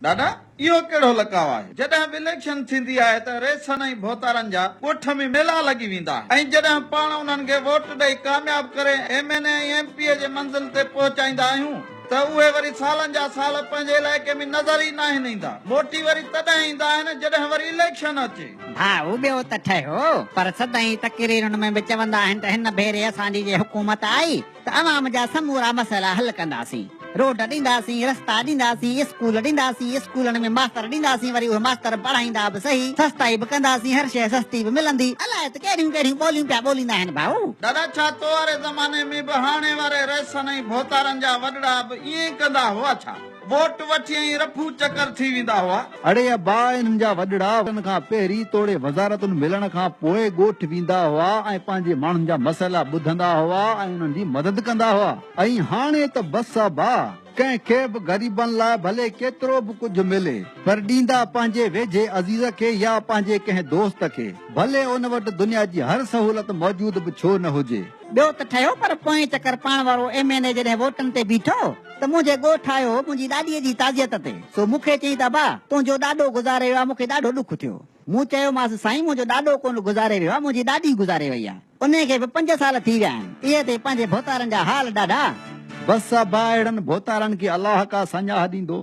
दादा इहो कहिड़ो लकाव आहे जॾहिं बि इलेक्शन थींदी आहे त रेसन ऐं भोतारनि जा ॻोठ में मेला लॻी वेंदा ऐं जॾहिं पाण उन्हनि खे वोट ॾेई कामयाब करे MNA ऐं MP जे मंज़िल ते पहुचाईंदा आहियूं त उहे वरी सालनि जा साल पंहिंजे इलाइक़े में नज़र ई न आहिनि ईंदा मोटी वरी तॾहिं ईंदा आहिनि जॾहिं वरी इलेक्शन अचे भाउ ॿियो त ठहियो पर सदाईं तकरीरुनि में बि चवंदा आहिनि त हिन भेरे असांजी जे हुकूमत आई त अवाम जा समूरा मसइला हल कंदासीं रोड ॾींदासीं रस्ता ॾींदासीं स्कूल ॾींदासीं स्कूलनि में मास्तर ॾींदासीं वरी उहे मास्तर पढ़ाईंदा बि सही सस्ताई बि कंदासीं हर शइ सस्ती बि मिलंदी अलाए त कहिड़ियूं कहिड़ियूं ॿोलियूं पिया ॿोलींदा आहिनि भाऊ दादा छा तो वारे ज़माने में बि हाणे वारे रेसन ऐं भोतारनि जा वॾड़ा बि ईअं कंदा हुआ छा वोट वठी ऐं रफू चकर थी वेंदा हुआ अड़े अबा हिननि जा वॾड़ा वॾनि खां पहिरीं तोड़े वज़ारतुनि मिलण खां पोइ ॻोठ वेंदा हुआ ऐं पंहिंजे माण्हुनि जा मसइला ॿुधंदा हुआ ऐं उन्हनि जी मदद कंदा हुआ ऐं हाणे त बस बा कंहिंखे बि ग़रीबनि लाइ भले केतिरो बि कुझु मिले पर ॾींदा पंहिंजे वेझे अज़ीज़ खे या पंहिंजे कंहिं दोस्त खे भले उन वटि दुनिया जी हर सहूलियत मौजूद बि छो न हुजे ॿियो त ठहियो पर पोएं चकर पाण वारो MNA जॾहिं वोटनि ते बीठो त मुंहिंजे ॻोठ आयो मुंहिंजी ॾाॾीअ जी ताज़ियत ते सो मूंखे चई त बा तुंहिंजो ॾाॾो गुज़ारे वियो आहे मूंखे ॾाढो ॾुख थियो मूं चयोमांसि साईं मुंहिंजो ॾाॾो कोन गुज़ारे वियो आहे मुंहिंजी ॾाॾी गुज़ारे वई आहे उन खे बि 5 साल थी विया आहिनि इहे ते पंहिंजे भोतारनि जा हाल ॾाढा बस बा अहिड़नि भोतारनि खे अलाह का संजाह ॾींदो